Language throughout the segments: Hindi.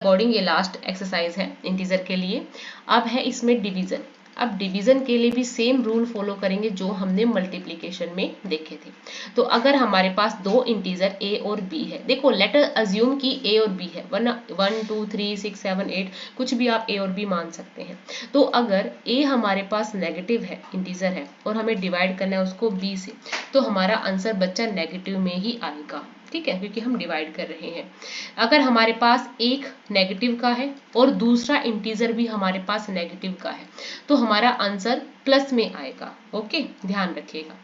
अकॉर्डिंग ये लास्ट एक्सरसाइज है इंटीजर के लिए। अब है इसमें डिवीजन। अब डिवीजन के लिए भी सेम रूल फॉलो करेंगे जो हमने मल्टीप्लिकेशन में देखे थे। तो अगर हमारे पास दो इंटीजर a और b है, देखो लेट अस अज्यूम कि a और b है, 1 2 3 6 7 8 कुछ भी आप a और b मान सकते हैं। तो अगर a हमारे पास नेगेटिव है, इंटीजर है, और हमें डिवाइड करना है उसको b से, तो हमारा आंसर बच्चा नेगेटिव में ही आएगा, ठीक है, क्योंकि हम डिवाइड कर रहे हैं। अगर हमारे पास एक नेगेटिव का है और दूसरा इंटीजर भी हमारे पास नेगेटिव का है, तो हमारा आंसर प्लस में आएगा। ओके, ध्यान रखिएगा।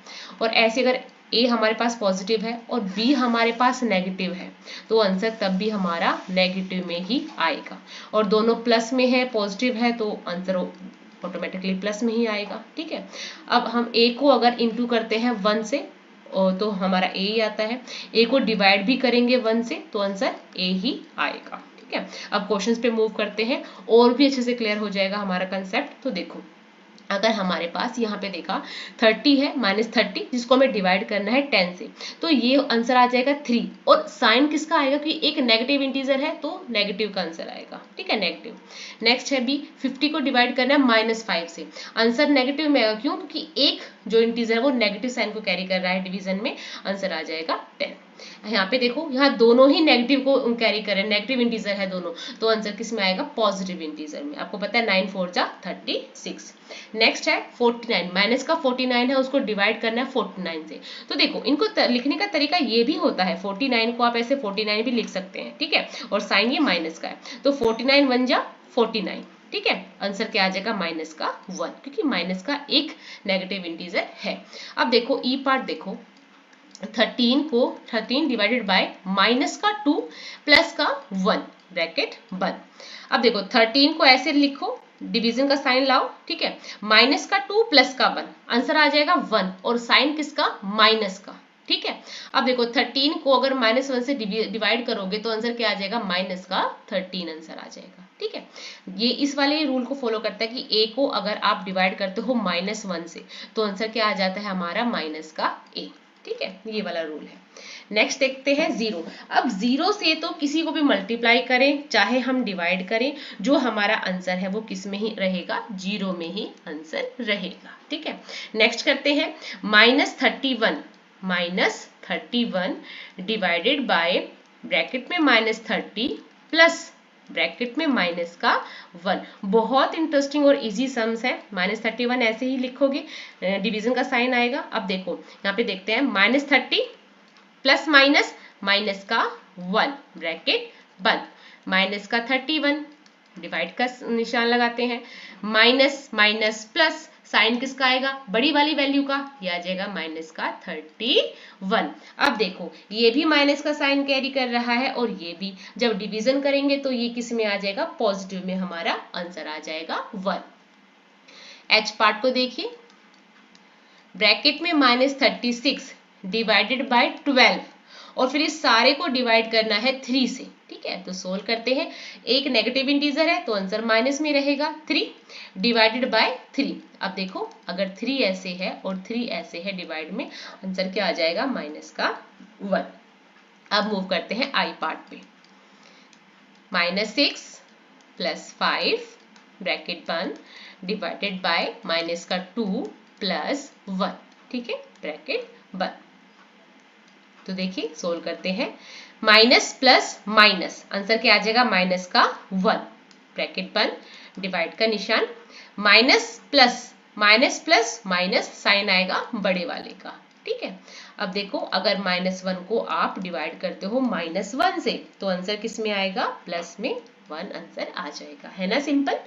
और ऐसे अगर ए हमारे पास पॉजिटिव है और बी हमारे पास नेगेटिव है, तो आंसर तब भी हमारा नेगेटिव में ही आएगा। और दोनों प्लस में है, पॉजिटिव है, तो आंसर ऑटोमेटिकली प्लस में ही आएगा, ठीक है। अब हम ए को अगर इंटू करते हैं 1 से, तो हमारा ए ही आता है। ए को डिवाइड भी करेंगे 1 से, तो आंसर ए ही आएगा, ठीक है। अब क्वेश्चंस पे मूव करते हैं और भी अच्छे से क्लियर हो जाएगा हमारा कंसेप्ट। तो देखो, अगर हमारे पास यहाँ पे देखा 30 है, -30, जिसको हमें डिवाइड करना है 10 से, तो ये आंसर आ जाएगा 3। और साइन किसका आएगा, कि एक नेगेटिव इंटीजर है तो नेगेटिव का आंसर आएगा, ठीक है, नेगेटिव। नेक्स्ट है बी, 50 को डिवाइड करना है -5 से, आंसर नेगेटिव में आएगा। क्यों? क्योंकि एक जो इंटीजर है वो नेगेटिव साइन को कैरी कर रहा है डिवीजन में, आंसर आ जाएगा 10। यहाँ पे देखो, यहाँ दोनों ही नेगेटिव को कैरी कर रहे हैं, नेगेटिव इंटीजर है दोनों, तो आंसर किस में आएगा, पॉजिटिव इंटीजर में। आपको पता है 9 4 जा 36। नेक्स्ट है 49, माइनस का 49 है, उसको डिवाइड करना है 49 से। तो देखो, इनको लिखने का तरीका ये भी होता है, 49 को आप ऐसे 49 भी लिख सकते हैं, ठीक है, और साइन ये माइनस का है, तो 49 1 जा 49, ठीक है। आंसर क्या आ जाएगा, माइनस का 1, क्योंकि माइनस का एक नेगेटिव इंटीजर है। अब देखो ई पार्ट, देखो 13 डिवाइडेड बाय माइनस का 2 प्लस का 1 ब्रैकेट बंद। अब देखो 13 को ऐसे लिखो, डिवीजन का साइन लाओ, ठीक है, माइनस का 2 प्लस का 1, आंसर आ जाएगा 1, और साइन किसका, माइनस का, ठीक है। अब देखो 13 को अगर -1 से डिवाइड करोगे तो आंसर क्या आ जाएगा, माइनस का 13 आंसर आ जाएगा, ठीक है। ये इस वाले रूल को फॉलो करता है कि a को अगर आप डिवाइड करते हो -1 से, तो आंसर क्या आ जाता है हमारा, माइनस का a, ठीक है, ये वाला रूल है। नेक्स्ट देखते हैं 0। अब 0 से तो किसी को भी मल्टीप्लाई करें चाहे हम डिवाइड करें, जो हमारा आंसर है वो किस में ही रहेगा, 0 में ही आंसर रहेगा, ठीक है। नेक्स्ट करते हैं -31 डिवाइडेड बाय ब्रैकेट में -30 प्लस ब्रैकेट में माइनस का 1। बहुत इंटरेस्टिंग और इजी सम्स है। -31 ऐसे ही लिखोगे, डिवीजन का साइन आएगा। अब देखो यहाँ पे देखते हैं, -30 प्लस माइनस, माइनस का 1 ब्रैकेट बंद, माइनस का 31, डिवाइड का निशान लगाते हैं, माइनस माइनस प्लस, साइन किसका आएगा, बड़ी वाली वैल्यू का, ये आ जाएगा माइनस का 31। अब देखो ये भी माइनस का साइन कैरी कर रहा है और ये भी, जब डिवीजन करेंगे तो ये किस में आ जाएगा, पॉजिटिव में हमारा आंसर आ जाएगा 1। एच पार्ट को देखिए, ब्रैकेट में -36 डिवाइडेड बाय 12, और फिर इस सारे को डिवाइड करना है 3 से, ठीक है। तो सोल्व करते हैं, एक नेगेटिव इंटीजर है तो आंसर माइनस में रहेगा, 3 डिवाइडेड बाय 3। अब देखो अगर 3 ऐसे है और 3 ऐसे है डिवाइड में, आंसर क्या आ जाएगा, माइनस का 1। अब मूव करते हैं आई पार्ट पे, -6 प्लस 5 ब्रैकेट बंद डिवाइडेड बाय माइनस का 2 प्लस 1, ठीक है, ब्रैकेट बंद। तो देखिए सोल्व करते हैं, माइनस प्लस माइनस, आंसर क्या आ जाएगा, माइनस का 1 ब्रैकेट बंद, डिवाइड का निशान, माइनस प्लस माइनस, साइन आएगा बड़े वाले का, ठीक है। अब देखो अगर -1 को आप डिवाइड करते हो -1 से, तो आंसर किस में आएगा, प्लस में 1 आंसर आ जाएगा, है ना, सिंपल।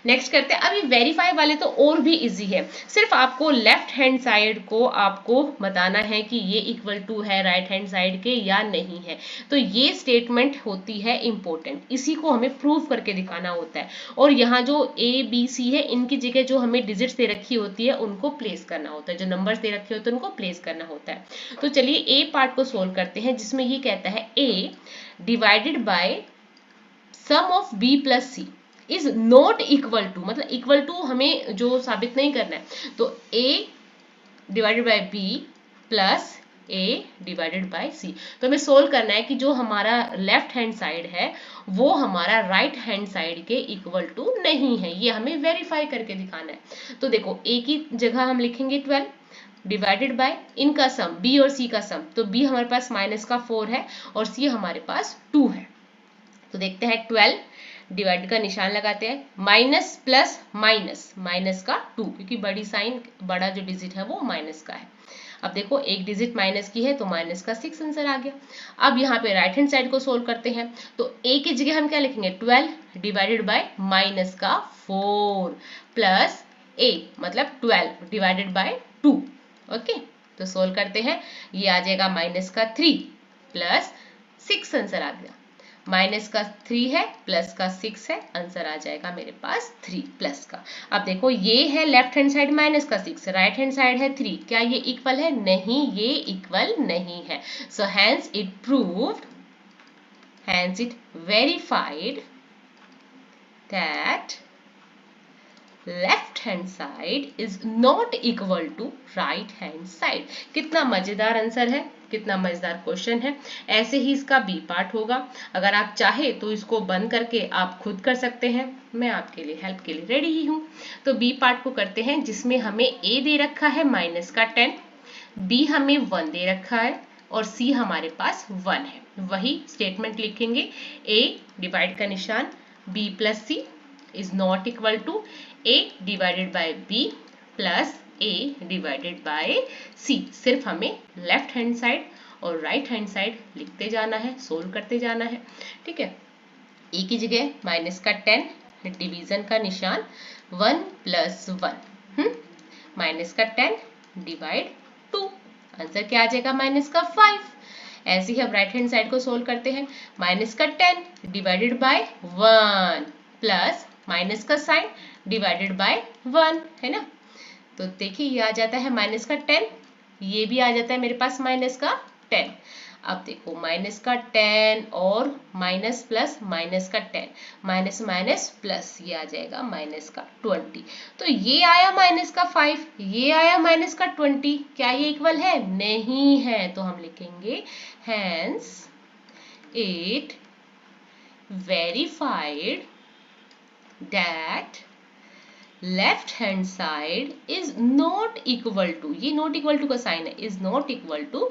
नेक्स्ट करते हैं, अभी वेरीफाई वाले तो और भी इजी है, सिर्फ आपको लेफ्ट हैंड साइड को आपको बताना है कि ये इक्वल टू है राइट हैंड साइड के या नहीं है। तो ये स्टेटमेंट होती है इंपॉर्टेंट, इसी को हमें प्रूव करके दिखाना होता है, और यहाँ जो ABC है इनकी जगह जो हमें डिजिट्स दे रखी होती है उनको प्लेस करना होता है, जो नंबर्स दे रखे होते हैं उनको प्लेस करना होता है। तो चलिए ए पार्ट को सोल्व करते हैं, जिसमें ये कहता है A divided by sum of B plus C is not equal to, मतलब इक्वल टू हमें जो साबित नहीं करना है, तो A divided by B plus a divided by c। तो हमें सोल्व करना है कि जो हमारा लेफ्ट हैंड साइड है वो हमारा राइट हैंड साइड के इक्वल टू नहीं है, ये हमें वेरीफाई करके दिखाना है। तो देखो a की जगह हम लिखेंगे 12 डिवाइडेड बाय इनका सम b और c का सम, तो b हमारे पास माइनस का 4 है और c हमारे पास 2 है। तो देखते हैं 12 डिवाइड का निशान लगाते हैं, माइनस प्लस माइनस, माइनस का 2 क्योंकि बड़ी साइन बड़ा जो डिजिट है वो माइनस का है। अब देखो एक डिजिट माइनस की है तो माइनस का 6 आंसर आ गया। अब यहाँ पे राइट हैंड साइड को सोल्व करते हैं, तो a की जगह हम क्या लिखेंगे 12 डिवाइडेड बाय माइनस का 4 प्लस a मतलब 12 डिवाइडेड बाय 2। ओके, तो सोल्व करते हैं, ये आ जाएगा माइनस का 3 प्लस 6 आंसर आ गया। माइनस का 3 है प्लस का 6 है, आंसर आ जाएगा मेरे पास 3 प्लस का। अब देखो ये है लेफ्ट हैंड साइड माइनस का 6, राइट हैंड साइड है 3, क्या ये इक्वल है? नहीं, ये इक्वल नहीं है। So hence it proved, hence it verified that left hand side is not equal to right hand side. कितना मजेदार आंसर है, कितना मजेदार क्वेश्चन है। ऐसे ही इसका बी पार्ट होगा, अगर आप चाहे तो इसको बंद करके आप खुद कर सकते हैं, मैं आपके लिए हेल्प के लिए रेडी ही हूं। तो बी पार्ट को करते हैं, जिसमें हमें a दे रखा है माइनस का 10, b हमें 1 दे रखा है और c हमारे पास 1 है। वही स्टेटमेंट लिखेंगे, a डिवाइड का निशान b plus c is not equal to a divided by b plus a divided by c। सिर्फ हमें लेफ्ट हैंड साइड और राइट हैंड साइड लिखते जाना है, सोल्व करते जाना है, ठीक है। a की जगह माइनस का 10, डिवीजन का निशान 1 प्लस 1, माइनस का 10 डिवाइड 2, आंसर क्या आ जाएगा माइनस का 5। ऐसे ही हम राइट हैंड साइड को सोल्व करते हैं, माइनस का 10 डिवाइडेड बाय 1 प्लस माइनस का साइन डिवाइडेड बाय 1, है ना। तो देखिए ये आ जाता है माइनस का 10, ये भी आ जाता है मेरे पास माइनस का 10। अब देखो माइनस का 10 और माइनस प्लस माइनस का 10, माइनस माइनस प्लस, ये आ जाएगा माइनस का 20। तो ये आया माइनस का 5, ये आया माइनस का 20, क्या ये इक्वल है? नहीं है। तो हम लिखेंगे hence it verified that left hand side is not equal to, ये not equal to का साइन है, is not equal to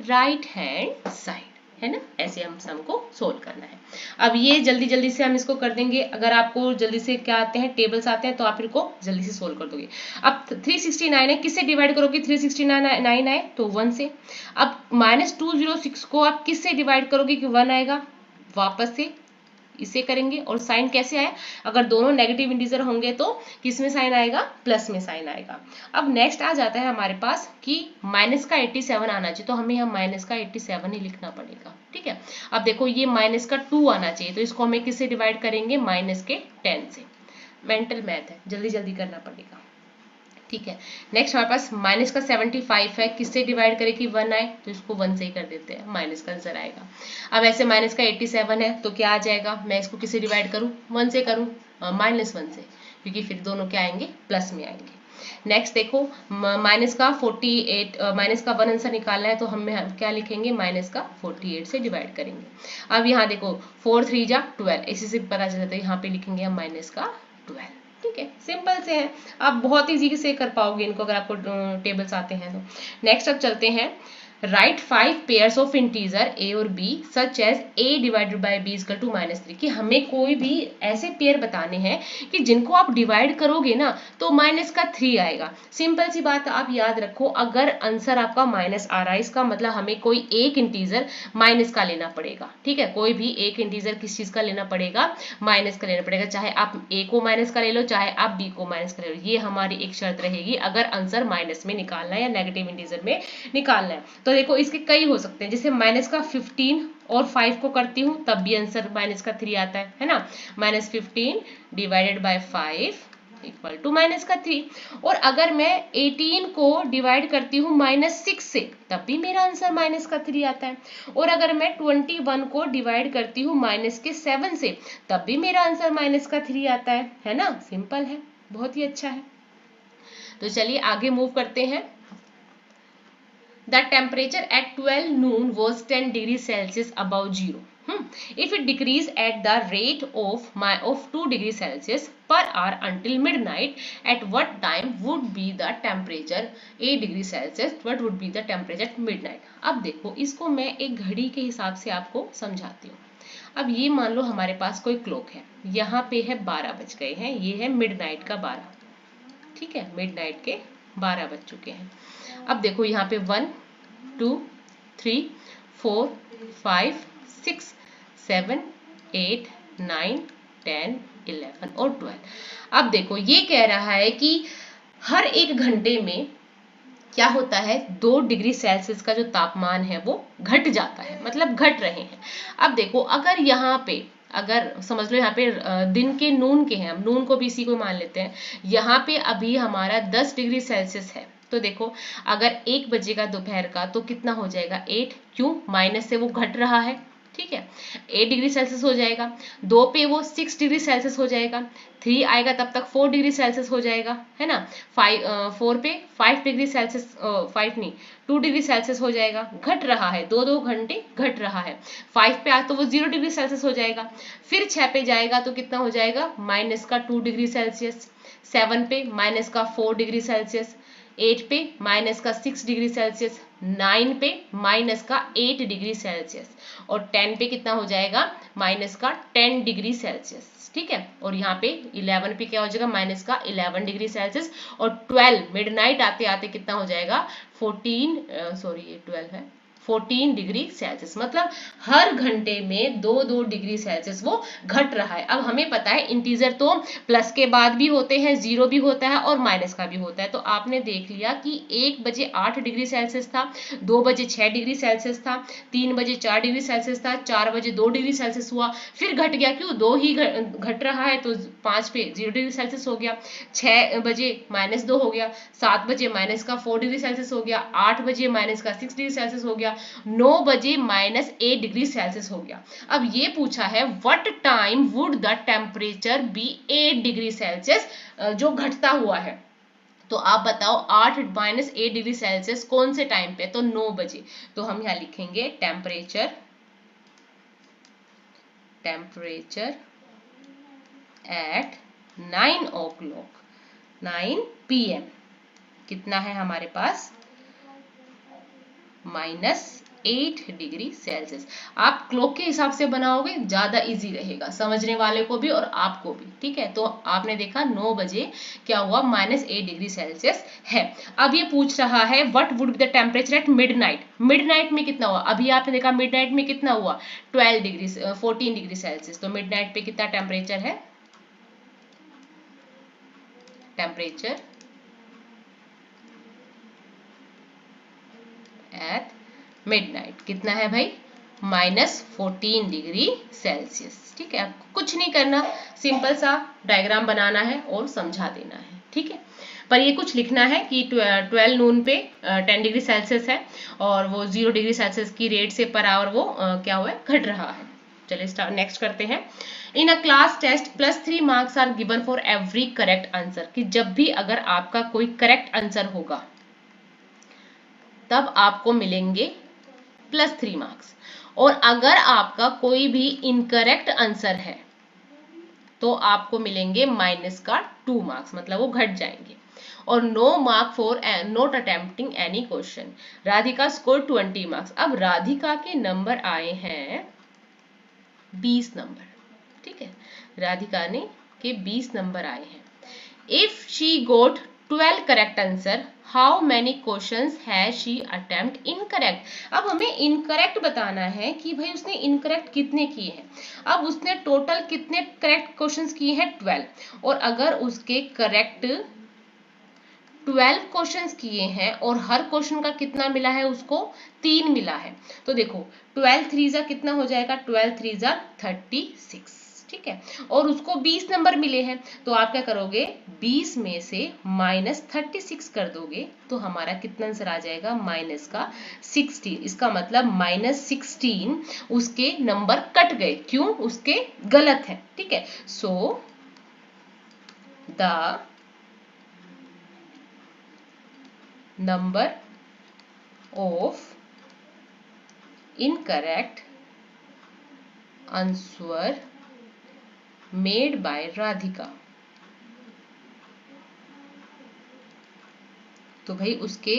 right hand side, है ना। ऐसे हम सम को सोल्व करना है। अब ये जल्दी जल्दी से हम इसको कर देंगे, अगर आपको जल्दी से क्या आते हैं, टेबल्स आते हैं, तो आप इनको जल्दी से सोल्व कर दोगे। अब 369 है, किससे डिवाइड करोगे? 369 आए तो 1 से। अब -206 को आप किससे डिवाइड करोगे कि 1 आएगा? वापस से इसे करेंगे। और साइन कैसे आया? अगर दोनों नेगेटिव इंटीजर होंगे तो किस में साइन आएगा? प्लस में साइन आएगा। अब नेक्स्ट आ जाता है हमारे पास कि माइनस का 87 आना चाहिए, तो हमें हम माइनस का 87 ही लिखना पड़ेगा, ठीक है। अब देखो ये माइनस का 2 आना चाहिए, तो इसको हमें किससे डिवाइड करेंगे? माइनस के 10 से। मेंटल मैथ है, जल्दी जल्दी करना पड़ेगा, ठीक है। नेक्स्ट हमारे पास माइनस का 75 है, किससे डिवाइड करें कि 1 आए? तो इसको 1 से ही कर देते हैं, माइनस का आंसर आएगा। अब ऐसे माइनस का 87 है, तो क्या आ जाएगा? मैं इसको किससे डिवाइड करूं? 1 से करूं, -1 से, क्योंकि फिर दोनों क्या आएंगे? प्लस में आएंगे। नेक्स्ट देखो माइनस का 48, माइनस का 1 आंसर निकालना है, तो हम क्या लिखेंगे? माइनस का 48 से डिवाइड करेंगे। अब यहाँ देखो 4 3 जा 12, इसी से पता चल जाता है, यहाँ पे लिखेंगे हम माइनस का 12, ठीक है। सिंपल से है, आप बहुत इजी से कर पाओगे इनको अगर आपको टेबल्स आते हैं तो। नेक्स्ट अब चलते हैं, right 5 pairs of integer a और b such as a divided by b equal to -3, कि हमें कोई भी ऐसे पेयर बताने हैं कि जिनको आप डिवाइड करोगे ना तो माइनस का 3 आएगा। सिंपल सी बात आप याद रखो, अगर आंसर आपका माइनस आ रहा है इसका मतलब हमें कोई एक इंटीजर माइनस का लेना पड़ेगा, ठीक है। कोई भी एक इंटीजर किस चीज का लेना पड़ेगा? माइनस का लेना पड़ेगा, चाहे आप a को माइनस का ले लो, चाहे आप b को माइनस का ले लो। ये हमारी एक शर्त रहेगी अगर आंसर माइनस में निकालना है या नेगेटिव इंटीजर में निकालना है। तो देखो इसके कई हो सकते हैं, जैसे माइनस का 15 और 5 को करती हूँ तब भी आंसर माइनस का 3 आता है ना। -15 divided by 5 equal to minus का 3। और अगर मैं 18 को डिवाइड करती हूँ -6 से तब भी मेरा आंसर माइनस का 3 आता है। और अगर मैं 21 को डिवाइड करती हूँ -7 से तब भी मेरा आंसर माइनस का 3 आता है ना। सिंपल है, बहुत ही अच्छा है। तो चलिए आगे मूव करते हैं। the temperature at 12 noon was 10 degrees Celsius above zero. If it decreased at the rate of 2 degrees Celsius per hour until midnight, at what time would be the temperature 8 degree Celsius? What would be the temperature at midnight? अब देखो, इसको मैं एक घड़ी के हिसाब से आपको समझाती हूँ। अब ये मान लो हमारे पास कोई क्लॉक है, यहाँ पे है 12 बज गए हैं, ये है मिडनाइट का 12, ठीक है, मिडनाइट के 12 बज चुके हैं। अब देखो यहाँ पे 1 2 3 4 5 6 7 8 9 10 11 और 12। अब देखो ये कह रहा है कि हर एक घंटे में क्या होता है, 2 डिग्री सेल्सियस का जो तापमान है वो घट जाता है, मतलब घट रहे हैं। अब देखो अगर यहाँ पे, अगर समझ लो यहाँ पे दिन के नून के हैं, हम नून को भी इसी को मान लेते हैं, यहाँ पे अभी हमारा 10 डिग्री सेल्सियस है, तो देखो अगर 1 बजे का दोपहर का तो कितना हो जाएगा 8, क्यों, माइनस से वो घट रहा है, ठीक है, 8 डिग्री सेल्सियस हो जाएगा। 2 पे वो 6 डिग्री सेल्सियस हो जाएगा, 3 आएगा तब तक 4 डिग्री सेल्सियस हो जाएगा, है ना। 4 पे 5 डिग्री सेल्सियस, 5 नहीं 2 डिग्री सेल्सियस हो जाएगा, घट रहा है, 2 घंटे घट रहा है। 5 पे आए तो वो 0 डिग्री सेल्सियस हो जाएगा, फिर 6 पे जाएगा तो कितना हो जाएगा, माइनस का 2 डिग्री सेल्सियस। 7 पे माइनस का 4 डिग्री सेल्सियस। 8 पे माइनस का 6 डिग्री सेल्सियस। 9 पे माइनस का 8 डिग्री सेल्सियस और 10 पे कितना हो जाएगा, माइनस का 10 डिग्री सेल्सियस, ठीक है। और यहाँ पे 11 पे क्या हो जाएगा, माइनस का 11 डिग्री सेल्सियस। और 12 मिडनाइट आते आते कितना हो जाएगा, 14 डिग्री सेल्सियस, मतलब हर घंटे में 2 डिग्री सेल्सियस वो घट रहा है। अब हमें पता है इंटीजर तो प्लस के बाद भी होते हैं, 0 भी होता है और माइनस का भी होता है। तो आपने देख लिया कि 1 बजे 8 डिग्री सेल्सियस था, 2 बजे 6 डिग्री सेल्सियस था, 3 बजे 4 डिग्री सेल्सियस था, 4 बजे 2 डिग्री सेल्सियस हुआ, फिर घट गया, क्यों, 2 ही घट रहा है तो 5 पे 0 डिग्री सेल्सियस हो गया, 6 बजे -2 हो गया, 7 बजे माइनस का 4 डिग्री सेल्सियस हो गया, 8 बजे माइनस का 6 डिग्री सेल्सियस हो गया, 9 बजे -8 डिग्री सेल्सियस हो गया। अब ये पूछा है what time would the temperature be 8 degree Celsius, जो घटता हुआ है। तो आप बताओ 8 -8 डिग्री सेल्सियस कौन से टाइम पे, तो 9 बजे। तो हम यहां लिखेंगे टेम्परेचर एट 9 o'clock 9 PM कितना है हमारे पास, -8 डिग्री सेल्सियस। आप क्लॉक के हिसाब से बनाओगे ज्यादा इजी रहेगा समझने वाले को भी और आपको भी, ठीक है। तो आपने देखा 9 बजे क्या हुआ, -8 डिग्री सेल्सियस है। अब ये पूछ रहा है what would be the temperature at midnight. Midnight में कितना हुआ, अभी आपने देखा मिडनाइट में कितना हुआ, 14 डिग्री सेल्सियस। तो मिडनाइट पे कितना टेम्परेचर है, टेम्परेचर एट मिडनाइट कितना है भाई, -14 डिग्री सेल्सियस, ठीक है। आपको कुछ नहीं करना, सिंपल सा डायग्राम बनाना है और समझा देना है, ठीक है। पर ये कुछ लिखना है कि 12 नून पे 10 डिग्री सेल्सियस है और वो 0 डिग्री सेल्सियस की रेट से पर आवर वो क्या हुआ है, घट रहा है। चलिए नेक्स्ट करते हैं। In a class test +3 marks are given for every correct answer, कि जब भी अगर आपका कोई करेक्ट आंसर होगा तब आपको मिलेंगे +3 मार्क्स, और अगर आपका कोई भी इनकरेक्ट आंसर है तो आपको मिलेंगे -2 मार्क्स, मतलब वो घट जाएंगे। और no mark for not attempting any question. Radhika score 20 marks. अब राधिका के नंबर आए हैं 20 नंबर, ठीक है, राधिका ने के 20 नंबर आए हैं। If she got 12 correct answer, how many questions has she attempt incorrect. अब हमें इनकरेक्ट बताना है कि भाई उसने इनकरेक्ट कितने किए हैं। अब उसने टोटल कितने करेक्ट क्वेश्चंस किए हैं, 12, और अगर उसके करेक्ट 12 क्वेश्चंस किए हैं और हर क्वेश्चन का कितना मिला है, उसको 3 मिला है, तो देखो 12 3 कितना हो जाएगा, 12 3 36, ठीक है। और उसको 20 नंबर मिले हैं, तो आप क्या करोगे, 20 में से -36 कर दोगे तो हमारा कितना आंसर आ जाएगा, -16। इसका मतलब -16 उसके नंबर कट गए, क्यों, उसके गलत है, ठीक है। So the number of incorrect answer made by Radhika. तो भाई उसके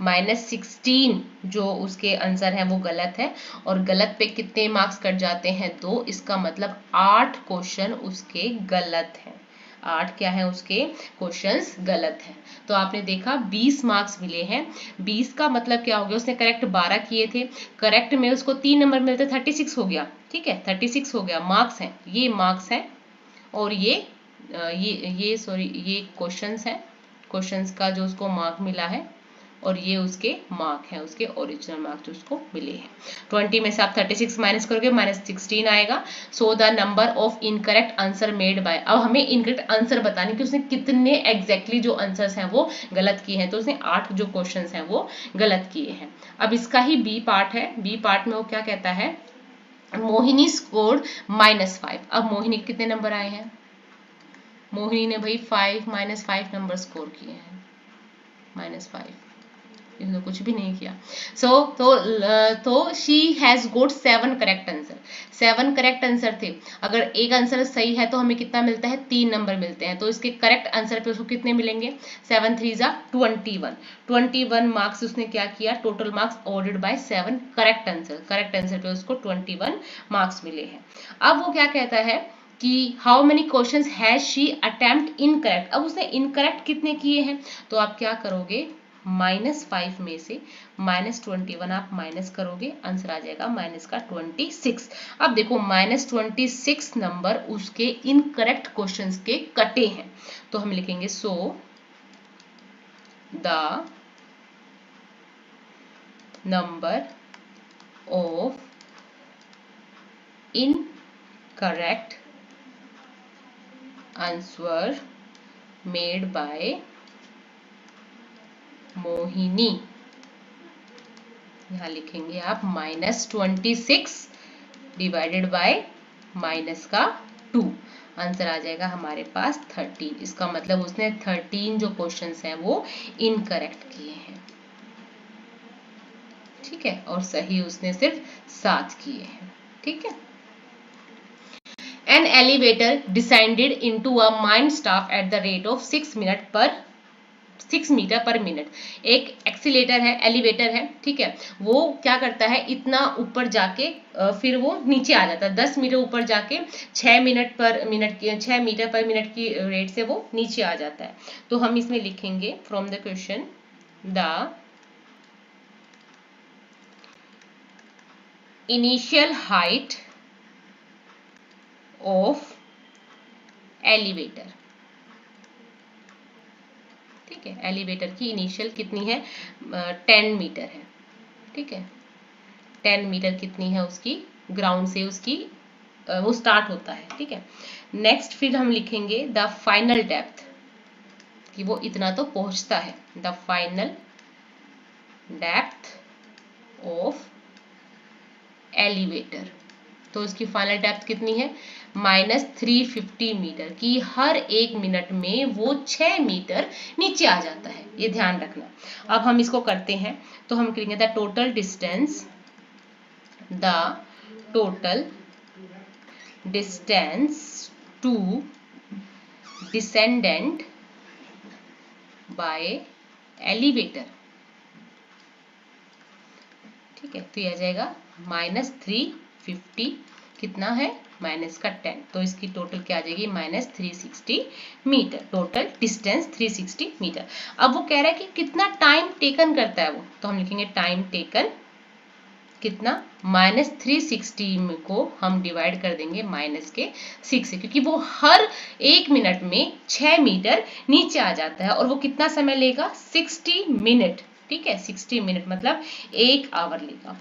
-16 जो उसके आंसर है वो गलत है, और गलत पे कितने मार्क्स कट जाते हैं? 2। इसका मतलब 8 क्वेश्चन उसके गलत हैं। 8 क्या है उसके क्वेश्चंस गलत हैं। तो आपने देखा 20 मार्क्स मिले हैं। 20 का मतलब क्या हो गया? उसने करेक्ट 12 किए थे, करेक्ट में उसको 3 नंबर मिलते, 36 हो गया। ठीक है, 36 हो गया। मार्क्स हैं, ये मार्क्स हैं, और ये क्वेश्चंस हैं। क्वेश्चंस का जो उसको मार्क मिला है, और ये उसके मार्क हैं, उसके ओरिजिनल मार्क जो उसको मिले हैं। 20 में से आप 36 माइनस करोगे, -16 आएगा। So the number of incorrect answer made by, अब हमें इनकरेक्ट आंसर बताने कि उसने कितने एग्जैक्टली जो आंसर्स हैं वो गलत किए हैं। तो उसने 8 जो क्वेश्चन हैं वो गलत किए हैं। अब इसका ही बी पार्ट है। बी पार्ट में वो क्या कहता है? मोहिनी स्कोर्ड -5। अब मोहिनी कितने नंबर आए हैं? मोहिनी ने भाई 5 नंबर स्कोर किए हैं। -5, इसने कुछ भी नहीं किया। तो she has got 7 correct answer. 7 correct answer थे। अगर एक आंसर सही है तो हमें कितना मिलता है? 3 नंबर मिलते हैं। तो इसके करेक्ट आंसर पे उसको कितने मिलेंगे? 7 3 जा 21। 21 मार्क्स उसने क्या किया? Total marks ordered bye 7 correct answer. Correct answer पे उसको 21 मार्क्स मिले हैं। अब वो क्या कहता है कि how many questions has she attempt incorrect. अब उसने इनकरेक्ट कितने किए हैं? तो आप क्या करोगे? -5 में से -21 आप माइनस करोगे, आंसर आ जाएगा -26। अब देखो -26 नंबर उसके इनकरेक्ट क्वेश्चंस के कटे हैं। तो हम लिखेंगे so the number of incorrect answer made by Mohini, यहां लिखेंगे आप -26 डिवाइडेड बाय माइनस का 2, आंसर आ जाएगा हमारे पास 13। इसका मतलब उसने 13 जो क्वेश्चंस हैं वो इनकरेक्ट किए हैं। ठीक है, और सही उसने सिर्फ 7 किए हैं। ठीक है। An elevator descended into a mine shaft at the rate of 6 metre पर मिनट। एक एक्सीलेटर है, एलिवेटर है, ठीक है, वो क्या करता है? इतना ऊपर जाके फिर वो नीचे आ जाता है। 10 मीटर ऊपर जाके 6 मीटर पर मिनट की रेट से वो नीचे आ जाता है। तो हम इसमें लिखेंगे from the question the initial height of elevator. ठीक है, एलिवेटर की इनिशियल कितनी है? 10 मीटर है। ठीक है, 10 मीटर कितनी है उसकी? ग्राउंड से उसकी वो स्टार्ट होता है। ठीक है, नेक्स्ट फिर हम लिखेंगे द फाइनल डेप्थ, कि वो इतना तो पहुंचता है। The final depth of elevator, तो उसकी फाइनल डेप्थ कितनी है? -350 मीटर, की हर 1 मिनट में वो 6 मीटर नीचे आ जाता है। ये ध्यान रखना। अब हम इसको करते हैं, तो हम करेंगे the total distance to descendant by elevator. ठीक है, तो यह आ जाएगा -350, कितना है? माइनस का 10, तो इसकी टोटल क्या आ जाएगी? -360 मीटर। Total distance 360 metre. अब वो कह रहा है कि कितना टाइम टेकन करता है वो, तो हम लिखेंगे टाइम टेकन कितना? -360 को हम डिवाइड कर देंगे -6 से, क्योंकि वो हर 1 मिनट में 6 मीटर नीचे आ जाता है, और वो कितना समय लेगा? 60 मिनट। ठीक है, 60 मिनट मतलब 1 आवर लेगा।